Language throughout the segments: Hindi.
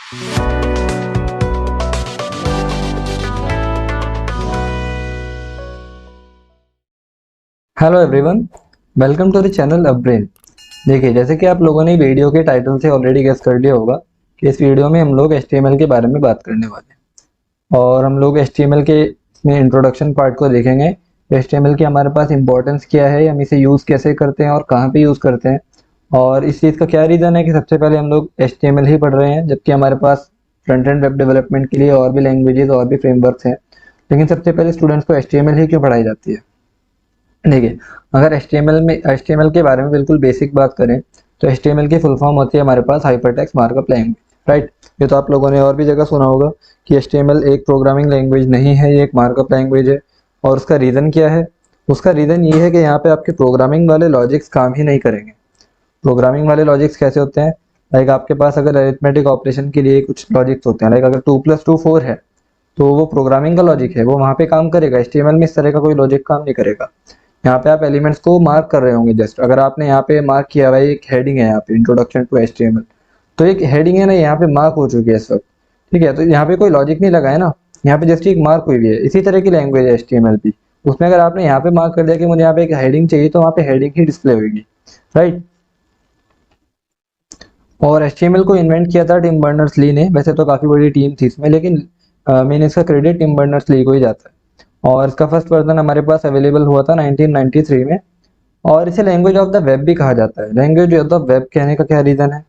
Hello everyone, welcome to the channel Upbrain. देखिए, जैसे कि आप लोगों ने वीडियो के टाइटल से ऑलरेडी गेस कर लिया होगा कि इस वीडियो में हम लोग HTML के बारे में बात करने वाले हैं और हम लोग HTML के इसमें इंट्रोडक्शन पार्ट को देखेंगे। HTML की हमारे पास इंपॉर्टेंस क्या है, हम इसे यूज़ कैसे करते हैं और कहाँ पे यूज़ करते हैं, और इस चीज़ का क्या रीज़न है कि सबसे पहले हम लोग HTML ही पढ़ रहे हैं, जबकि हमारे पास फ्रंट एंड वेब डेवलपमेंट के लिए और भी लैंग्वेजेस और भी फ्रेमवर्क्स हैं। लेकिन सबसे पहले स्टूडेंट्स को HTML ही क्यों पढ़ाई जाती है? देखिए, अगर HTML के बारे में बिल्कुल बेसिक बात करें तो HTML की फुल फॉर्म होती है हमारे पास हाइपरटेक्स्ट मार्कअप लैंग्वेज, राइट। ये तो आप लोगों ने और भी जगह सुना होगा कि HTML एक प्रोग्रामिंग लैंग्वेज नहीं है, ये एक मार्कअप लैंग्वेज है। और उसका रीज़न क्या है? उसका रीज़न ये है कि यहाँ पे आपके प्रोग्रामिंग वाले लॉजिक्स काम ही नहीं करेंगे। प्रोग्रामिंग वाले लॉजिक्स कैसे होते हैं? लाइक आपके पास अगर अरिथमेटिक ऑपरेशन के लिए कुछ लॉजिक्स होते हैं, लाइक अगर 2+2 4 है तो वो प्रोग्रामिंग का लॉजिक है, वो वहाँ पे काम करेगा। HTML में इस तरह का कोई लॉजिक काम नहीं करेगा। यहाँ पे आप एलिमेंट्स को मार्क कर रहे होंगे। जस्ट अगर आपने यहाँ पे मार्क किया हुआ है, एक हेडिंग है यहाँ पे इंट्रोडक्शन टू HTML, तो एक हेडिंग है ना, यहाँ पे मार्क हो चुकी है इस वक्त, ठीक है। तो यहाँ पे कोई लॉजिक नहीं लगा है ना, यहाँ पे जस्ट एक मार्क हुई भी है। इसी तरह की लैंग्वेज है HTML भी। उसमें अगर आपने यहाँ पे मार्क कर दिया कि मुझे यहाँ पे एक हेडिंग चाहिए, तो वहाँ पे हेडिंग ही डिस्प्ले होगी, राइट। और HTML को इन्वेंट किया था टिम बर्नर्स-ली ने। वैसे तो काफ़ी बड़ी टीम थी इसमें, लेकिन मैंने इसका क्रेडिट टिम बर्नर्स-ली को ही जाता है। और इसका फर्स्ट वर्जन हमारे पास अवेलेबल हुआ था 1993 में। और इसे लैंग्वेज ऑफ द वेब भी कहा जाता है। लैंग्वेज ऑफ द वेब कहने का क्या रीज़न है?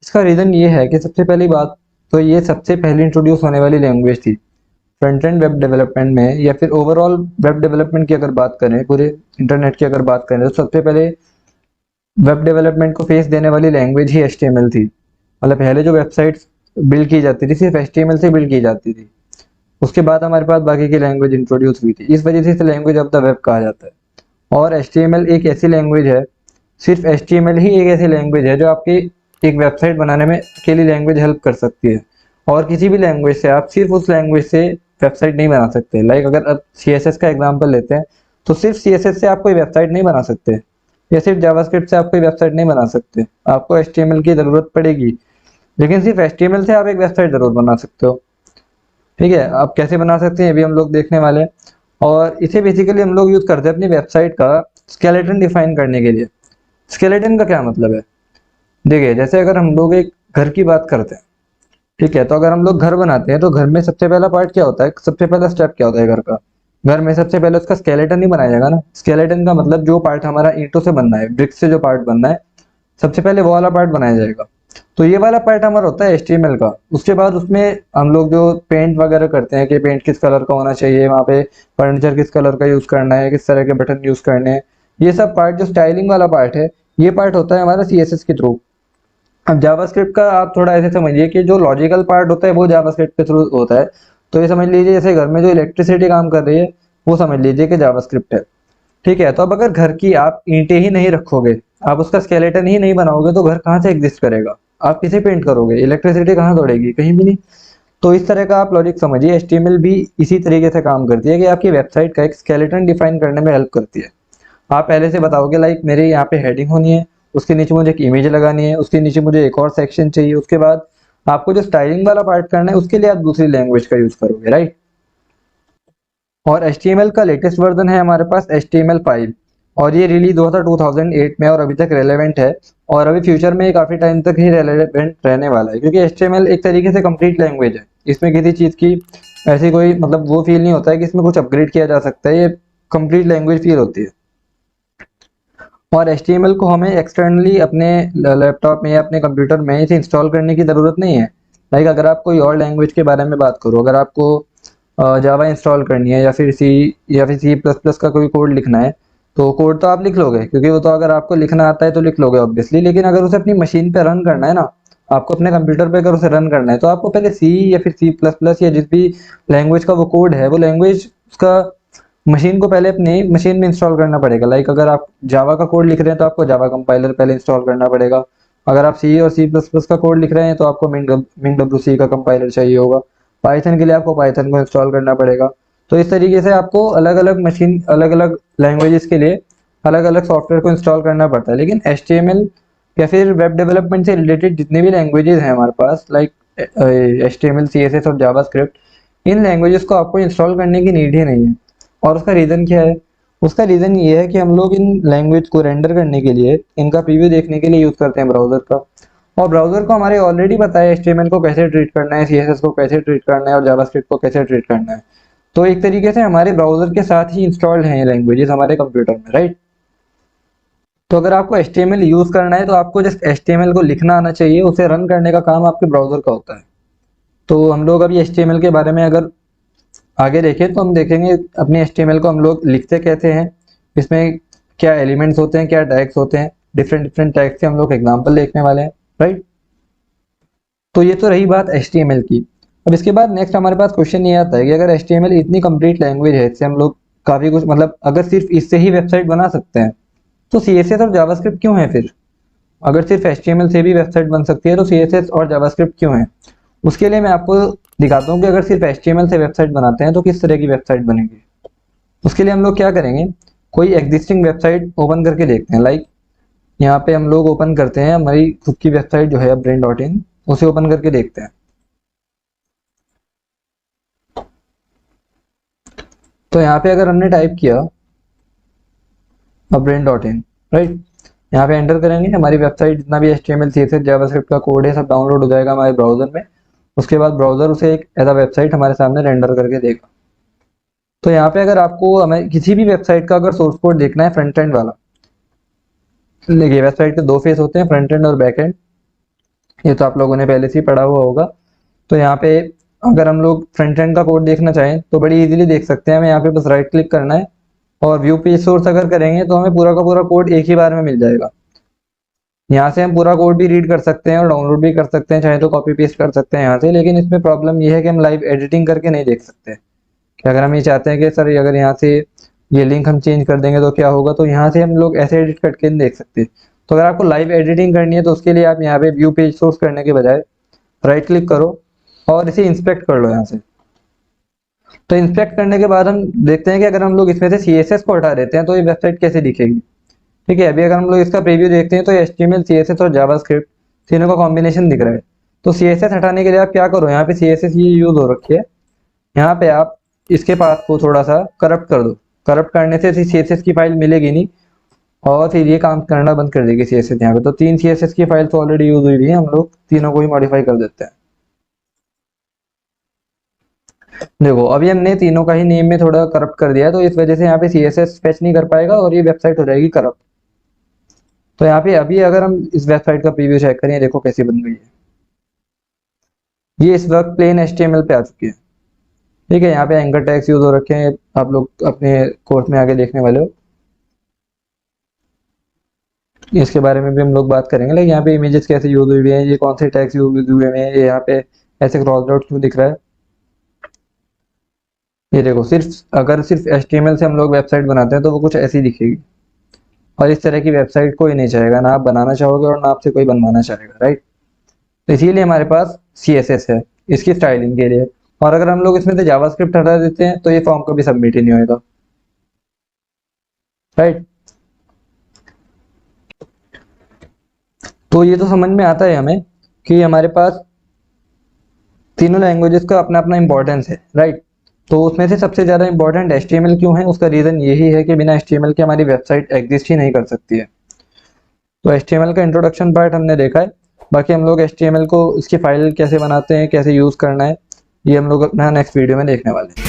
इसका रीज़न ये है कि सबसे पहली बात तो ये सबसे पहले इंट्रोड्यूस होने वाली लैंग्वेज थी फ्रंट एंड वेब डेवलपमेंट में, या फिर ओवरऑल वेब डेवलपमेंट की अगर बात करें, पूरे इंटरनेट की अगर बात करें, तो सबसे पहले वेब डेवलपमेंट को फेस देने वाली लैंग्वेज ही HTML थी। मतलब पहले जो वेबसाइट्स बिल्ड की जाती थी सिर्फ HTML से बिल्ड की जाती थी। उसके बाद हमारे पास बाकी की लैंग्वेज इंट्रोड्यूस हुई थी। इस वजह से इसे लैंग्वेज ऑफ द वेब कहा जाता है। और HTML एक ऐसी लैंग्वेज है, सिर्फ HTML ही एक ऐसी लैंग्वेज है जो आपकी एक वेबसाइट बनाने में अकेली लैंग्वेज हेल्प कर सकती है। और किसी भी लैंग्वेज से आप सिर्फ उस लैंग्वेज से वेबसाइट नहीं बना सकते। लाइक अगर आप CSS का एग्जांपल लेते हैं, तो सिर्फ CSS से आप कोई वेबसाइट नहीं बना सकते, या सिर्फ जावास्क्रिप्ट से आप कोई वेबसाइट नहीं बना सकते। आपको HTML की ज़रूरत पड़ेगी। लेकिन सिर्फ HTML से आप एक वेबसाइट ज़रूर बना सकते हो, ठीक है। आप कैसे बना सकते हैं, ये भी हम लोग देखने वाले हैं। और इसे बेसिकली हम लोग यूज़ करते हैं अपनी वेबसाइट का स्केलेटन डिफाइन करने के लिए। स्केलेटन का क्या मतलब है? देखिए, जैसे अगर हम लोग एक घर की बात करते हैं, ठीक है, तो अगर हम लोग घर बनाते हैं तो घर में सबसे पहला पार्ट क्या होता है, सबसे पहला स्टेप क्या होता है घर का? घर में सबसे पहले उसका स्केलेटन ही बनाया जाएगा ना। स्केलेटन का मतलब जो पार्ट हमारा ईंटों से बनना है, ब्रिक्स से जो पार्ट बनना है, सबसे पहले वो वाला पार्ट बनाया जाएगा। तो ये वाला पार्ट हमारा होता है HTML का। उसके बाद उसमें हम लोग जो पेंट वगैरह करते हैं कि पेंट किस कलर का होना चाहिए, वहाँ पे फर्नीचर किस कलर का यूज़ करना है, किस तरह के बटन यूज़ करने हैं, ये सब पार्ट जो स्टाइलिंग वाला पार्ट है, ये पार्ट होता है हमारा CSS के थ्रू। अब जावास्क्रिप्ट का आप थोड़ा ऐसे समझिए कि जो लॉजिकल पार्ट होता है वो जावास्क्रिप्ट के थ्रू होता है। तो ये समझ लीजिए जैसे घर में जो इलेक्ट्रिसिटी काम कर रही है, वो समझ लीजिए कि जावास्क्रिप्ट है, ठीक है। तो अब अगर घर की आप ईंटें ही नहीं रखोगे, आप उसका स्केलेटन ही नहीं बनाओगे, तो घर कहाँ से एग्जिस्ट करेगा? आप किसे पेंट करोगे? इलेक्ट्रिसिटी कहाँ दौड़ेगी? कहीं भी नहीं। तो इस तरह का आप लॉजिक समझिए। HTML भी इसी तरीके से काम करती है कि आपकी वेबसाइट का एक स्केलेटन डिफाइन करने में हेल्प करती है। आप पहले से बताओगे लाइक मेरे यहाँ पे हेडिंग होनी है, उसके नीचे मुझे एक इमेज लगानी है, उसके नीचे मुझे एक और सेक्शन चाहिए, उसके बाद आपको जो स्टाइलिंग वाला पार्ट करना है उसके लिए आप दूसरी लैंग्वेज का यूज करोगे, राइट। और HTML का लेटेस्ट वर्जन है हमारे पास HTML5, और ये रिलीज हुआ था 2008 में और अभी तक रेलेवेंट है। और अभी फ्यूचर में काफ़ी टाइम तक ही रेलेवेंट रहने वाला है, क्योंकि HTML एक तरीके से कंप्लीट लैंग्वेज है। इसमें किसी चीज़ की ऐसी कोई मतलब वो फील नहीं होता है कि इसमें कुछ अपग्रेड किया जा सकता है। ये कंप्लीट लैंग्वेज फील होती है। और HTML को हमें एक्सटर्नली अपने लैपटॉप में या अपने कंप्यूटर में इसे इंस्टॉल करने की ज़रूरत नहीं है। लाइक अगर आप कोई और लैंग्वेज के बारे में बात करो, अगर आपको जावा इंस्टॉल करनी है, या फिर C++ का कोई कोड लिखना है, तो कोड तो आप लिख लोगे, क्योंकि वो तो अगर आपको लिखना आता है तो लिख लोगे ऑब्वियसली। लेकिन अगर उसे अपनी मशीन पे रन करना है ना, आपको अपने कंप्यूटर पे अगर उसे रन करना है, तो आपको पहले C या फिर C++ या जिस भी लैंग्वेज का वो कोड है, वो लैंग्वेज उसका मशीन को पहले अपनी मशीन में इंस्टॉल करना पड़ेगा। लाइक अगर आप जावा का कोड लिख रहे हैं तो आपको जावा कंपाइलर पहले इंस्टॉल करना पड़ेगा। अगर आप C और C++ का कोड लिख रहे हैं तो आपको MingWC का कंपाइलर चाहिए होगा। पाइथन के लिए आपको पाइथन को इंस्टॉल करना पड़ेगा। तो इस तरीके से आपको अलग अलग मशीन, अलग अलग लैंग्वेजेस के लिए अलग अलग सॉफ्टवेयर को इंस्टॉल करना पड़ता है। लेकिन HTML या फिर वेब डेवलपमेंट से रिलेटेड जितने भी लैंग्वेजेस हैं हमारे पास, लाइक HTML, CSS और जावास्क्रिप्ट, इन लैंग्वेजेस को आपको इंस्टॉल करने की नीड ही नहीं है। और उसका रीज़न क्या है? उसका रीज़न ये है कि हम लोग इन लैंग्वेज को रेंडर करने के लिए, इनका प्रीव्यू देखने के लिए यूज़ करते हैं ब्राउज़र का। और ब्राउज़र को हमारे ऑलरेडी पता है HTML को कैसे ट्रीट करना है, CSS को कैसे ट्रीट करना है और जावास्क्रिप्ट को कैसे ट्रीट करना है। तो एक तरीके से हमारे ब्राउज़र के साथ ही इंस्टॉल्ड हैं ये लैंग्वेजेस हमारे कंप्यूटर में, राइट? तो अगर आपको HTML यूज़ करना है तो आपको जस्ट HTML को लिखना आना चाहिए, उसे रन करने का काम आपके ब्राउज़र का होता है। तो हम लोग अभी HTML के बारे में अगर आगे देखें तो हम देखेंगे अपने HTML को हम लोग लिखते कैसे हैं, इसमें क्या एलिमेंट्स होते हैं, क्या टैग्स होते हैं, डिफरेंट डिफरेंट टैग्स के हम लोग एग्जांपल देखने वाले हैं, राइट? तो ये तो रही बात HTML की। अब इसके बाद नेक्स्ट हमारे पास क्वेश्चन ये आता है कि अगर HTML इतनी कंप्लीट लैंग्वेज है, इससे हम लोग काफ़ी कुछ, मतलब अगर सिर्फ इससे ही वेबसाइट बना सकते हैं तो CSS और जावास्क्रिप्ट क्यों है फिर? अगर सिर्फ HTML से भी वेबसाइट बन सकती है तो CSS और जावास्क्रिप्ट क्यों है? उसके लिए मैं आपको दिखाता हूँ कि अगर सिर्फ HTML से वेबसाइट बनाते हैं तो किस तरह की वेबसाइट बनेगी। उसके लिए हम लोग क्या करेंगे, कोई एग्जिस्टिंग वेबसाइट ओपन करके देखते हैं। लाइक यहाँ पे हम लोग ओपन करते हैं हमारी खुद की वेबसाइट जो है brain.in, उसे ओपन करके देखते हैं। तो यहाँ पे अगर हमने टाइप किया brain.in, राइट, यहाँ पे एंटर करेंगे, हमारी वेबसाइट जितना भी HTML, CSS, जावास्क्रिप्ट का कोड है सब डाउनलोड हो जाएगा हमारे ब्राउजर में। उसके बाद ब्राउजर उसे एक एज अ वेबसाइट हमारे सामने रेंडर करके देगा। तो यहाँ पे अगर आपको हमें किसी भी वेबसाइट का अगर सोर्स कोड देखना है फ्रंट एंड वाला, देखिए वेबसाइट के दो फेस होते हैं, फ्रंट एंड और बैक एंड, ये तो आप लोगों ने पहले से ही पढ़ा हुआ होगा। तो यहाँ पे अगर हम लोग फ्रंट एंड का कोड देखना चाहें तो बड़ी इजीली देख सकते हैं। हमें यहाँ पे बस राइट क्लिक करना है और व्यू पेज सोर्स अगर करेंगे तो हमें पूरा का पूरा कोड एक ही बार में मिल जाएगा। यहाँ से हम पूरा कोड भी रीड कर सकते हैं और डाउनलोड भी कर सकते हैं, चाहे तो कॉपी पेस्ट कर सकते हैं यहाँ से। लेकिन इसमें प्रॉब्लम ये है कि हम लाइव एडिटिंग करके नहीं देख सकते। कि अगर हम ये चाहते हैं कि सर अगर यहाँ से ये लिंक हम चेंज कर देंगे तो क्या होगा, तो यहाँ से हम लोग ऐसे एडिट करके नहीं देख सकते। तो अगर आपको लाइव एडिटिंग करनी है तो उसके लिए आप यहाँ पे व्यू पेज सोर्स करने के बजाय राइट क्लिक करो और इसे इंस्पेक्ट कर लो यहाँ से। तो इंस्पेक्ट करने के बाद हम देखते हैं कि अगर हम लोग इसमें से CSS को हटा देते हैं तो ये वेबसाइट कैसे दिखेगी। ठीक है, अभी अगर हम लोग इसका प्रीव्यू देखते हैं तो HTML, CSS और जावास्क्रिप्ट तीनों का कॉम्बिनेशन दिख रहा है। तो CSS हटाने के लिए आप क्या करो, यहाँ पे CSS ये यूज हो रखी है, यहाँ पे आप इसके पाथ को थोड़ा सा करप्ट कर दो। करप्ट करने से CSS की फाइल मिलेगी नहीं और फिर ये काम करना बंद कर देगी CSS यहाँ पे। तो 3 CSS की फाइल्स ऑलरेडी यूज हुई है, हम लोग तीनों को ही मॉडिफाई कर देते हैं। देखो अभी हमने तीनों का ही नेम में थोड़ा करप्ट कर दिया है, तो इस वजह से यहाँ पे CSS फेच नहीं कर पाएगा और ये वेबसाइट हो जाएगी करप्ट। तो यहाँ पे अभी अगर हम इस वेबसाइट का प्रीव्यू चेक करें, देखो कैसी बन गई है। ये इस वक्त प्लेन HTML पे आ चुकी है। ठीक है, यहाँ पे एंकर टैग्स यूज हो रखे हैं, आप लोग अपने कोर्स में आगे देखने वाले हो, इसके बारे में भी हम लोग बात करेंगे। लेकिन यहाँ पे इमेजेस कैसे यूज हुई हैं, ये कौन से टैग्स यूज हुए हैं, ये यहाँ पे ऐसे क्रॉस आउट क्यों दिख रहा है। ये देखो, सिर्फ अगर सिर्फ HTML से हम लोग वेबसाइट बनाते हैं तो वो कुछ ऐसी दिखेगी और इस तरह की वेबसाइट कोई नहीं चाहेगा, ना आप बनाना चाहोगे और ना आपसे कोई बनवाना चाहेगा, राइट? तो इसीलिए हमारे पास CSS है इसकी स्टाइलिंग के लिए। और अगर हम लोग इसमें से जावास्क्रिप्ट हटा देते हैं तो ये फॉर्म कभी सबमिट ही नहीं होगा, राइट? तो ये तो समझ में आता है हमें कि हमारे पास तीनों लैंग्वेजेस का अपना अपना इंपॉर्टेंस है, राइट? तो उसमें से सबसे ज़्यादा इंपॉर्टेंट HTML क्यों है, उसका रीज़न यही है कि बिना HTML के हमारी वेबसाइट एग्जिस्ट ही नहीं कर सकती है। तो HTML का इंट्रोडक्शन पार्ट हमने देखा है। बाकी हम लोग HTML को इसकी फाइल कैसे बनाते हैं, कैसे यूज़ करना है, ये हम लोग अपना नेक्स्ट वीडियो में देखने वाले हैं।